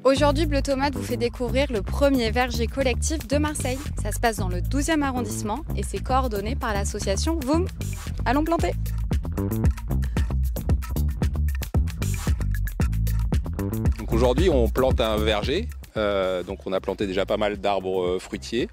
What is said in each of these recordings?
Aujourd'hui, Bleu Tomate vous fait découvrir le premier verger collectif de Marseille. Ça se passe dans le 12e arrondissement et c'est coordonné par l'association Voom. Allons planter! Donc aujourd'hui, on plante un verger. Donc on a planté déjà pas mal d'arbres fruitiers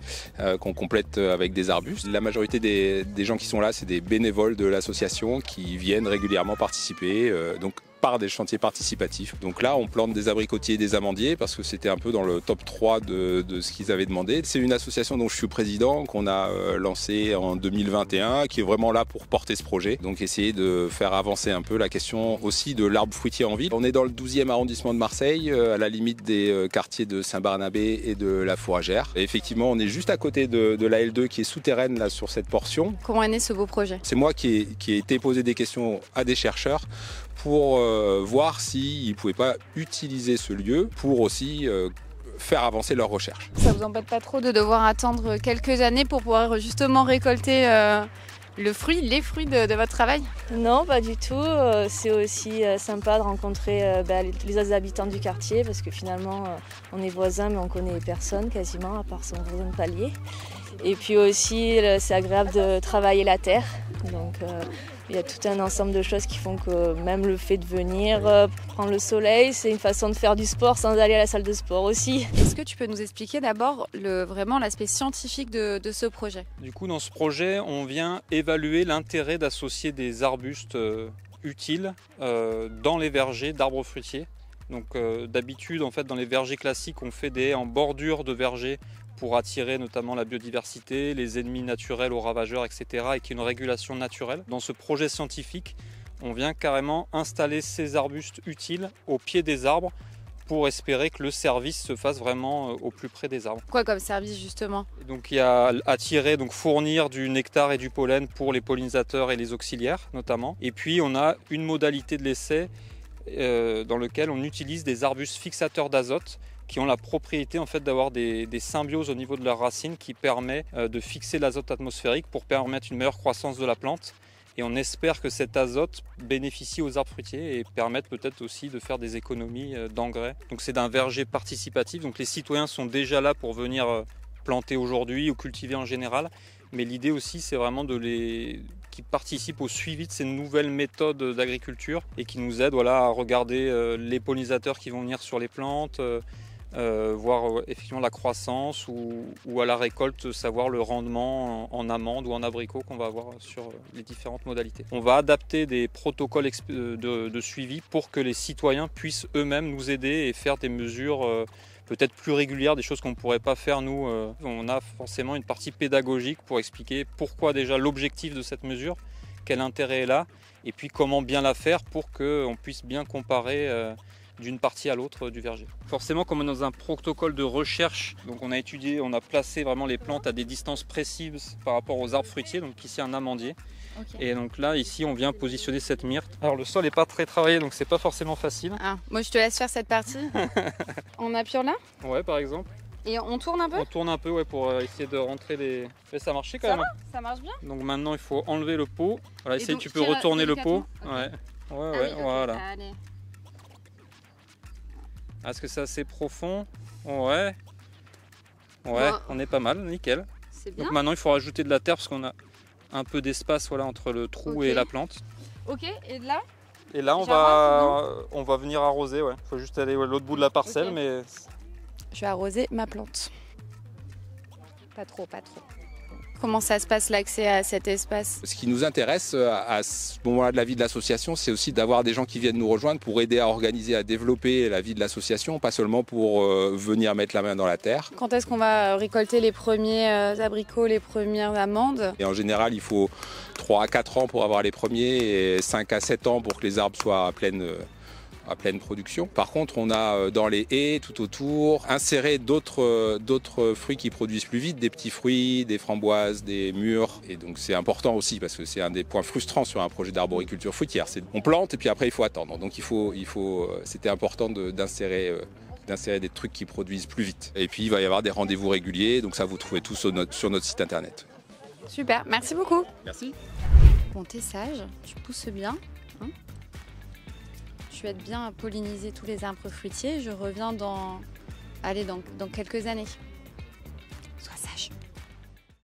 qu'on complète avec des arbustes. La majorité des gens qui sont là, c'est des bénévoles de l'association qui viennent régulièrement participer. Donc par des chantiers participatifs. Donc là, on plante des abricotiers et des amandiers parce que c'était un peu dans le top 3 de ce qu'ils avaient demandé. C'est une association dont je suis président, qu'on a lancée en 2021, qui est vraiment là pour porter ce projet. Donc essayer de faire avancer un peu la question aussi de l'arbre fruitier en ville. On est dans le 12e arrondissement de Marseille, à la limite des quartiers de Saint-Barnabé et de la Fourragère. Et effectivement, on est juste à côté de la L2 qui est souterraine là, sur cette portion. Comment est né ce beau projet? C'est moi qui ai été posé des questions à des chercheurs pour voir s'ils ne pouvaient pas utiliser ce lieu pour aussi faire avancer leurs recherches. Ça vous embête pas trop de devoir attendre quelques années pour pouvoir justement récolter les fruits de votre travail? Non, pas du tout. C'est aussi sympa de rencontrer les autres habitants du quartier parce que finalement on est voisins mais on connaît personne quasiment à part son voisin de palier. Et puis aussi c'est agréable de travailler la terre. Donc il y a tout un ensemble de choses qui font que même le fait de venir prendre le soleil, c'est une façon de faire du sport sans aller à la salle de sport aussi. Est-ce que tu peux nous expliquer d'abord vraiment l'aspect scientifique de ce projet? Du coup, dans ce projet, on vient évaluer l'intérêt d'associer des arbustes utiles dans les vergers d'arbres fruitiers. Donc d'habitude, en fait, dans les vergers classiques, on fait des haies en bordure de vergers pour attirer notamment la biodiversité, les ennemis naturels aux ravageurs, etc. et qu'il y ait une régulation naturelle. Dans ce projet scientifique, on vient carrément installer ces arbustes utiles au pied des arbres pour espérer que le service se fasse vraiment au plus près des arbres. Quoi comme service justement? Donc il y a attirer, donc fournir du nectar et du pollen pour les pollinisateurs et les auxiliaires notamment. Et puis on a une modalité de l'essai dans lequel on utilise des arbustes fixateurs d'azote qui ont la propriété en fait d'avoir des symbioses au niveau de leurs racines qui permet de fixer l'azote atmosphérique pour permettre une meilleure croissance de la plante. Et on espère que cet azote bénéficie aux arbres fruitiers et permette peut-être aussi de faire des économies d'engrais. Donc c'est d'un verger participatif, donc les citoyens sont déjà là pour venir planter aujourd'hui ou cultiver en général. Mais l'idée aussi c'est vraiment qui participent au suivi de ces nouvelles méthodes d'agriculture et qui nous aident à regarder les pollinisateurs qui vont venir sur les plantes, voir effectivement la croissance ou à la récolte, savoir le rendement en amandes ou en abricots qu'on va avoir sur les différentes modalités. On va adapter des protocoles de suivi pour que les citoyens puissent eux-mêmes nous aider et faire des mesures peut-être plus régulières, des choses qu'on ne pourrait pas faire nous. On a forcément une partie pédagogique pour expliquer pourquoi déjà l'objectif de cette mesure, quel intérêt est là, et puis comment bien la faire pour qu'on puisse bien comparer d'une partie à l'autre du verger. Forcément, comme on est dans un protocole de recherche, donc on a placé vraiment les plantes à des distances précises par rapport aux arbres fruitiers, donc ici un amandier. Okay. Et donc là, ici, on vient positionner cette myrte. Alors le sol n'est pas très travaillé, donc c'est pas forcément facile. Ah, moi je te laisse faire cette partie. En appuyant là? Ouais, par exemple. Et on tourne un peu? On tourne un peu, ouais, pour essayer de rentrer les... Mais ça marchait quand même. Ça marche bien. Donc maintenant, il faut enlever le pot. Voilà, essaye, tu peux retourner le pot. Okay. Ouais, oui, voilà. Okay. Allez. Est-ce que c'est assez profond? Ouais. Ouais, bon. On est pas mal, nickel. C'est bien. Donc maintenant, il faut rajouter de la terre parce qu'on a un peu d'espace entre le trou et la plante. Ok, et là? Et là, on va venir arroser. Il faut juste aller à l'autre bout de la parcelle. Okay. Mais... Je vais arroser ma plante. Pas trop. Comment ça se passe l'accès à cet espace? Ce qui nous intéresse à ce moment-là de la vie de l'association, c'est aussi d'avoir des gens qui viennent nous rejoindre pour aider à organiser, à développer la vie de l'association, pas seulement pour venir mettre la main dans la terre. Quand est-ce qu'on va récolter les premiers abricots, les premières amandes? Et en général, il faut 3 à 4 ans pour avoir les premiers et 5 à 7 ans pour que les arbres soient à pleine production. Par contre, on a dans les haies, tout autour, inséré d'autres fruits qui produisent plus vite, des petits fruits, des framboises, des mûres. Et donc c'est important aussi parce que c'est un des points frustrants sur un projet d'arboriculture fruitière. On plante et puis après il faut attendre. Donc c'était important d'insérer des trucs qui produisent plus vite. Et puis il va y avoir des rendez-vous réguliers, donc ça vous trouvez tout sur notre site internet. Super, merci beaucoup. Merci. Bon, t'es sage, tu pousses bien. Hein, souhaite bien polliniser tous les arbres fruitiers. Je reviens dans quelques années. Sois sage.